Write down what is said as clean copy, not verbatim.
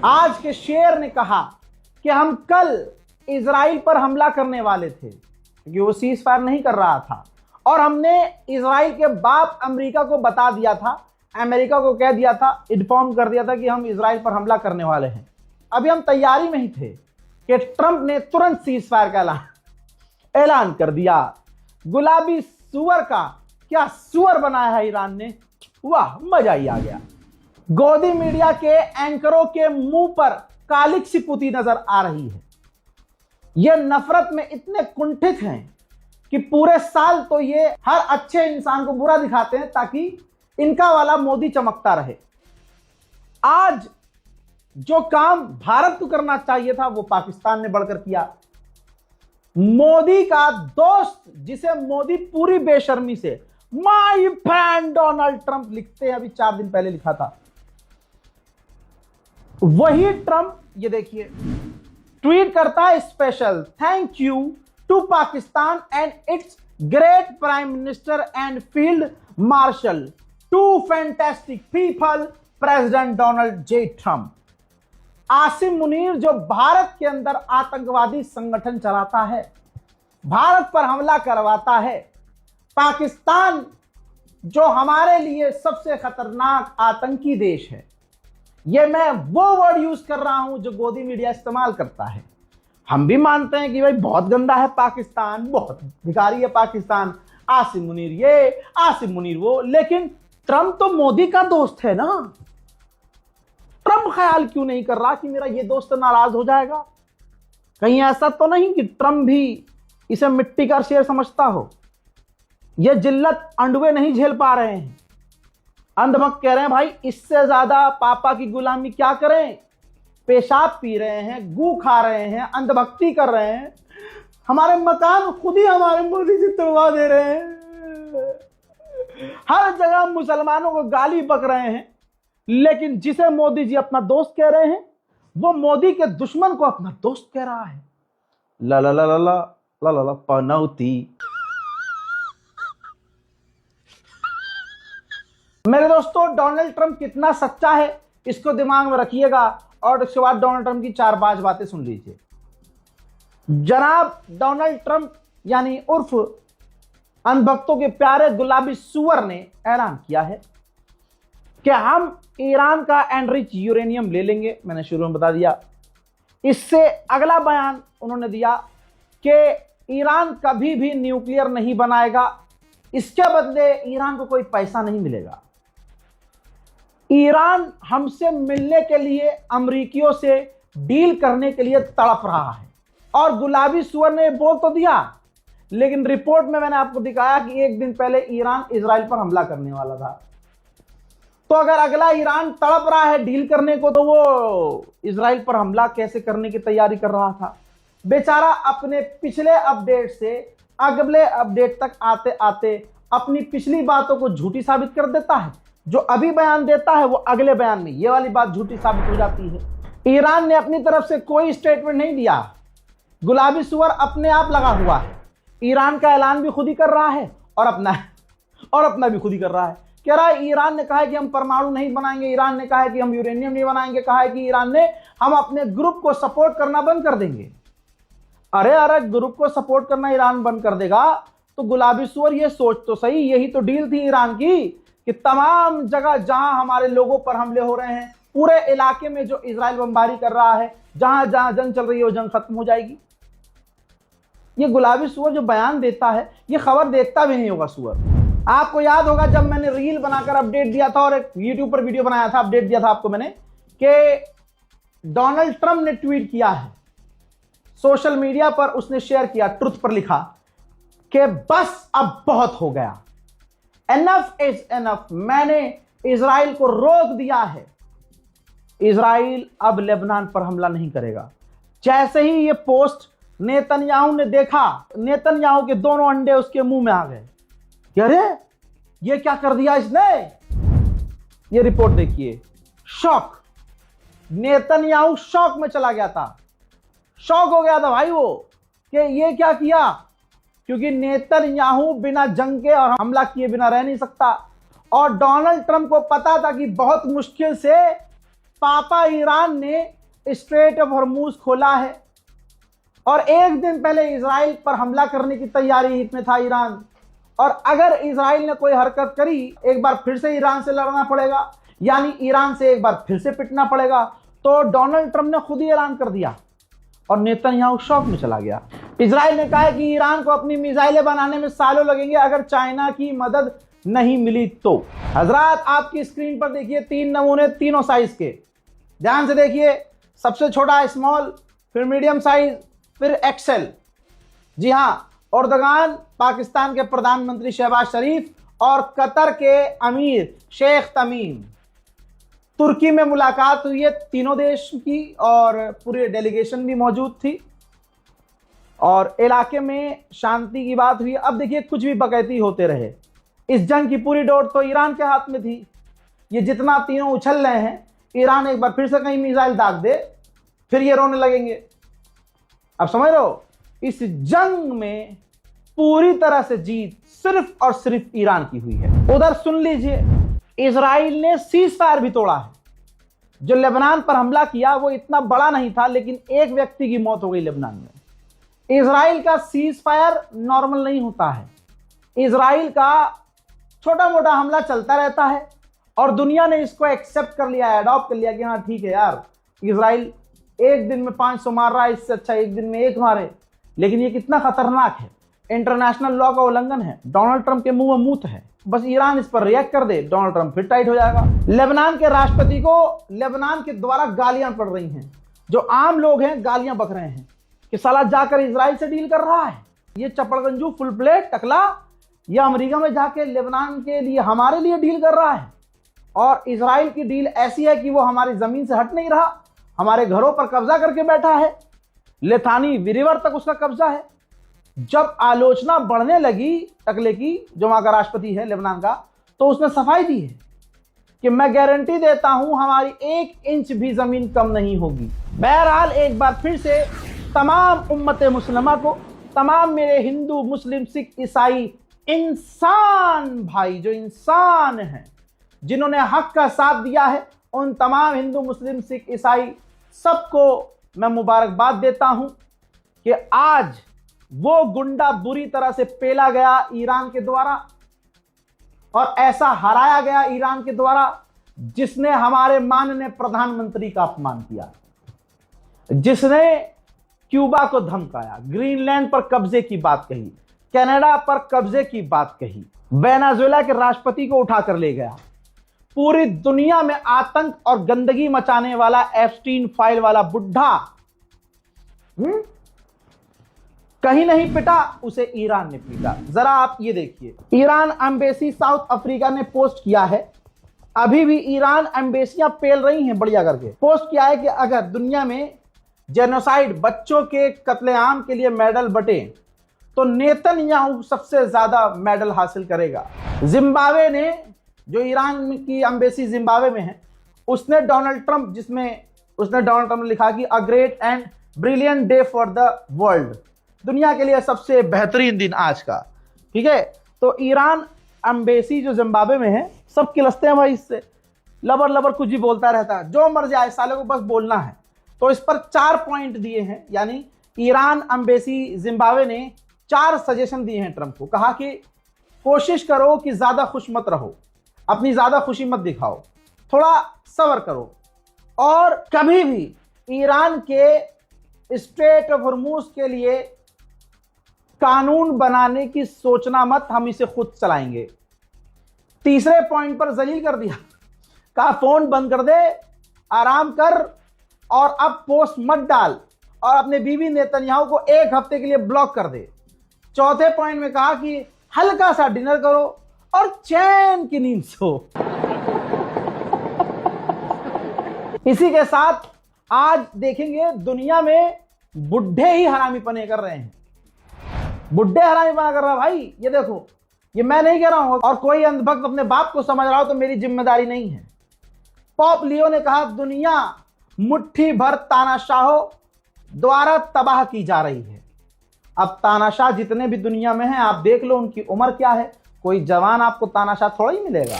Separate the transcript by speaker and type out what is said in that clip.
Speaker 1: आज के शेर ने कहा कि हम कल इजराइल पर हमला करने वाले थे क्योंकि वो सीज फायर नहीं कर रहा था, और हमने इजराइल के बाप अमेरिका को बता दिया था, अमेरिका को कह दिया था, इन्फॉर्म कर दिया था कि हम इजराइल पर हमला करने वाले हैं। अभी हम तैयारी में ही थे कि ट्रंप ने तुरंत सीज फायर का ऐलान कर दिया। गुलाबी सुअर का क्या सुअर बनाया है ईरान ने, वाह मजा ही आ गया। गोदी मीडिया के एंकरों के मुंह पर कालिक सी पुती नजर आ रही है। ये नफरत में इतने कुंठित हैं कि पूरे साल तो ये हर अच्छे इंसान को बुरा दिखाते हैं ताकि इनका वाला मोदी चमकता रहे। आज जो काम भारत को करना चाहिए था वो पाकिस्तान ने बढ़कर किया। मोदी का दोस्त, जिसे मोदी पूरी बेशर्मी से माय फ्रेंड डोनाल्ड ट्रंप लिखते हैं, अभी 4 दिन पहले लिखा था, वही ट्रंप ये देखिए ट्वीट करता है, special thank you to Pakistan and its great prime minister and field marshal, to fantastic people, president Donald J Trump. Asim Munir जो भारत के अंदर आतंकवादी संगठन चलाता है, भारत पर हमला करवाता है, पाकिस्तान जो हमारे लिए सबसे खतरनाक आतंकी देश है, ये मैं वो वर्ड यूज कर रहा हूं जो गोदी मीडिया इस्तेमाल करता है। हम भी मानते हैं कि भाई बहुत गंदा है पाकिस्तान, बहुत भिखारी है पाकिस्तान, आसिम मुनीर ये, आसिम मुनीर वो, लेकिन ट्रंप तो मोदी का दोस्त है ना। ट्रंप ख्याल क्यों नहीं कर रहा कि मेरा ये दोस्त नाराज हो जाएगा? कहीं ऐसा तो नहीं कि ट्रंप भी इसे मिट्टी का शेर समझता हो? ये जिल्लत अंडवे नहीं झेल पा रहे हैं। अंधभक्त कह रहे हैं भाई इससे ज्यादा पापा की गुलामी क्या करें, पेशाब पी रहे हैं, गू खा रहे हैं, अंधभक्ति कर रहे हैं, हमारे मकान खुद ही हमारे मोदी जी तोड़वा दे रहे हैं, हर जगह मुसलमानों को गाली बक रहे हैं, लेकिन जिसे मोदी जी अपना दोस्त कह रहे हैं वो मोदी के दुश्मन को अपना दोस्त कह रहा है। ला ला ला ला ला ला ला ला पनौती। मेरे दोस्तों, डोनाल्ड ट्रंप कितना सच्चा है इसको दिमाग में रखिएगा और उसके बाद डोनाल्ड ट्रंप की 4-5 बातें सुन लीजिए। जनाब डोनाल्ड ट्रंप यानी उर्फ अनभक्तों के प्यारे गुलाबी सुअर ने ऐलान किया है कि हम ईरान का एनरिच यूरेनियम ले लेंगे। मैंने शुरू में बता दिया। इससे अगला बयान उन्होंने दिया कि ईरान कभी भी न्यूक्लियर नहीं बनाएगा, इसके बदले ईरान को कोई पैसा नहीं मिलेगा। ईरान हमसे मिलने के लिए, अमरीकियों से डील करने के लिए तड़प रहा है। और गुलाबी सुअर ने बोल तो दिया, लेकिन रिपोर्ट में मैंने आपको दिखाया कि 1 दिन पहले ईरान इजराइल पर हमला करने वाला था। तो अगर अगला ईरान तड़प रहा है डील करने को, तो वो इजराइल पर हमला कैसे करने की तैयारी कर रहा था? बेचारा अपने पिछले अपडेट से अगले अपडेट तक आते आते अपनी पिछली बातों को झूठी साबित कर देता है। जो अभी बयान देता है वो अगले बयान में ये वाली बात झूठी साबित हो जाती है। ईरान ने अपनी तरफ से कोई स्टेटमेंट नहीं दिया, गुलाबी सुअर अपने आप लगा हुआ है। ईरान का ऐलान भी खुद ही कर रहा है और अपना भी खुद ही कर रहा है। कह रहा है ईरान ने कहा है कि हम परमाणु नहीं बनाएंगे, ईरान ने कहा है कि हम यूरेनियम नहीं बनाएंगे, कहा है कि ईरान ने हम अपने ग्रुप को सपोर्ट करना बंद कर देंगे। अरे ग्रुप को सपोर्ट करना ईरान बंद कर देगा तो गुलाबी सुअर ये सोच तो सही, यही तो डील थी ईरान की कि तमाम जगह जहां हमारे लोगों पर हमले हो रहे हैं, पूरे इलाके में जो इजराइल बमबारी कर रहा है, जहां जहां जंग चल रही है वो जंग खत्म हो जाएगी। ये गुलाबी सुअर जो बयान देता है ये खबर देखता भी नहीं होगा सुअर। आपको याद होगा जब मैंने रील बनाकर अपडेट दिया था और एक यूट्यूब पर वीडियो बनाया था, अपडेट दिया था आपको मैंने कि डोनाल्ड ट्रंप ने ट्वीट किया है, सोशल मीडिया पर उसने शेयर किया, ट्रुथ पर लिखा कि बस अब बहुत हो गया, एनफ इज एनफ, मैंने इजराइल को रोक दिया है, इजराइल अब लेबनान पर हमला नहीं करेगा। जैसे ही ये पोस्ट नेतन्याहू ने देखा, नेतन्याहू के दोनों अंडे उसके मुंह में आ गए। अरे ये क्या कर दिया इसने? ये रिपोर्ट देखिए, शॉक। नेतन्याहू शॉक में चला गया था, शॉक हो गया था भाई वो कि ये क्या किया, क्योंकि नेतन्याहू बिना जंग के और हमला किए बिना रह नहीं सकता। और डोनाल्ड ट्रंप को पता था कि बहुत मुश्किल से पापा ईरान ने स्ट्रेट ऑफ हॉर्मूज खोला है और एक दिन पहले इजराइल पर हमला करने की तैयारी में था ईरान। और अगर इजराइल ने कोई हरकत करी, एक बार फिर से ईरान से लड़ना पड़ेगा, यानी ईरान से एक बार फिर से पिटना पड़ेगा। तो डोनाल्ड ट्रंप ने खुद ही ऐलान कर दिया और नेतन्याहू शॉक में चला गया। इजराइल ने कहा है कि ईरान को अपनी मिसाइलें बनाने में सालों लगेंगे अगर चाइना की मदद नहीं मिली तो। हजरात, आपकी स्क्रीन पर देखिए 3 नमूने, तीनों साइज के। ध्यान से देखिए, सबसे छोटा स्मॉल, फिर मीडियम साइज, फिर एक्सेल। जी हां, एर्दोगान, पाकिस्तान के प्रधानमंत्री शहबाज शरीफ और कतर के अमीर शेख तमीम, तुर्की में मुलाकात हुई है तीनों देश की और पूरी डेलीगेशन भी मौजूद थी और इलाके में शांति की बात हुई। अब देखिए, कुछ भी बकैती होते रहे, इस जंग की पूरी डोर तो ईरान के हाथ में थी। ये जितना तीनों उछल रहे हैं, ईरान एक बार फिर से कहीं मिसाइल दाग दे, फिर ये रोने लगेंगे। अब समझ लो, इस जंग में पूरी तरह से जीत सिर्फ और सिर्फ ईरान की हुई है। उधर सुन लीजिए, इजराइल ने सीज फायर भी तोड़ा है। जो लेबनान पर हमला किया वो इतना बड़ा नहीं था, लेकिन एक व्यक्ति की मौत हो गई लेबनान में। इजराइल का सीज फायर नॉर्मल नहीं होता है। इजराइल का छोटा मोटा हमला चलता रहता है और दुनिया ने इसको एक्सेप्ट कर लिया है, अडॉप्ट कर लिया कि हाँ ठीक है यार, इजराइल एक दिन में 500 मार रहा है, इससे अच्छा एक दिन में 1 मारे। लेकिन ये कितना खतरनाक है, इंटरनेशनल लॉ का उल्लंघन है। डोनाल्ड ट्रंप के मुंह में मूत है, बस ईरान इस पर रिएक्ट कर दे, डोनाल्ड ट्रंप फिर टाइट हो जाएगा। लेबनान के राष्ट्रपति को लेबनान के द्वारा गालियां पड़ रही हैं। जो आम लोग हैं गालियां बक रहे हैं कि साला जाकर इजराइल से डील कर रहा है, ये चपड़गंजू फुल प्लेट टकला, ये अमेरिका में जाके लेबनान के लिए हमारे लिए डील कर रहा है। और इजराइल की डील ऐसी है कि वो हमारी जमीन से हट नहीं रहा, हमारे घरों पर कब्जा करके बैठा है, लिथानी रिवर तक उसका कब्जा है। जब आलोचना बढ़ने लगी टकले की, जो वहां का राष्ट्रपति है लेबनान का, तो उसने सफाई दी है कि मैं गारंटी देता हूं हमारी 1 इंच भी जमीन कम नहीं होगी। बहरहाल, एक बार फिर से तमाम उम्मते मुस्लिमा को, तमाम मेरे हिंदू मुस्लिम सिख ईसाई इंसान भाई, जो इंसान हैं, जिन्होंने हक का साथ दिया है, उन तमाम हिंदू मुस्लिम सिख ईसाई सबको मैं मुबारकबाद देता हूं कि आज वो गुंडा बुरी तरह से पेला गया ईरान के द्वारा और ऐसा हराया गया ईरान के द्वारा जिसने हमारे माननीय प्रधानमंत्री का अपमान किया, जिसने क्यूबा को धमकाया, ग्रीनलैंड पर कब्जे की बात कही, कनाडा पर कब्जे की बात कही, वेनेजुएला के राष्ट्रपति को उठाकर ले गया, पूरी दुनिया में आतंक और गंदगी मचाने वाला एप्स्टीन फाइल वाला बुढ़ा कहीं नहीं पिटा, उसे ईरान ने पीटा। जरा आप ये देखिए, ईरान एम्बेसी साउथ अफ्रीका ने पोस्ट किया है, अभी भी ईरान एम्बेसियां पेल रही हैं बढ़िया करके। पोस्ट किया है कि अगर दुनिया में जेनोसाइड, बच्चों के कत्लेआम के लिए मेडल बटे तो नेतन्याहू सबसे ज्यादा मेडल हासिल करेगा। जिम्बाब्वे ने, जो ईरान की एम्बेसी जिम्बाब्वे में है, उसने डोनाल्ड ट्रंप, जिसमें उसने डोनाल्ड ट्रंप ने लिखा कि a great and brilliant day for the world, दुनिया के लिए सबसे बेहतरीन दिन आज का। ठीक है, तो ईरान एम्बेसी जो जिम्बाब्वे में है, सब किलसते हैं भाई इससे, लबर लबर कुछ भी बोलता रहता है, जो मर जाए साले को बस बोलना है। तो इस पर 4 पॉइंट दिए हैं, यानी ईरान एम्बेसी जिम्बाब्वे ने 4 सजेशन दिए हैं ट्रंप को। कहा कि कोशिश करो कि ज्यादा खुश मत रहो, अपनी ज्यादा खुशी मत दिखाओ, थोड़ा सब्र करो, और कभी भी ईरान के स्ट्रेट ऑफ हॉर्मूज के लिए कानून बनाने की सोचना मत, हम इसे खुद चलाएंगे। तीसरे पॉइंट पर जलील कर दिया, कहा फोन बंद कर दे, आराम कर और अब पोस्ट मत डाल, और अपने बीवी नेतन्याहू को 1 हफ्ते के लिए ब्लॉक कर दे। चौथे पॉइंट में कहा कि हल्का सा डिनर करो और चैन की नींद सो। इसी के साथ आज देखेंगे दुनिया में बुढ़े ही हरामीपने कर रहे हैं, बुढ़े हरामीपना कर रहा है भाई। ये देखो, ये मैं नहीं कह रहा हूं, और कोई अंधभक्त अपने बाप को समझ रहा हो तो मेरी जिम्मेदारी नहीं है। पॉप लियो ने कहा दुनिया मुट्ठी भर तानाशाहों द्वारा तबाह की जा रही है। अब तानाशाह जितने भी दुनिया में हैं, आप देख लो उनकी उम्र क्या है, कोई जवान आपको तानाशाह थोड़ा ही मिलेगा।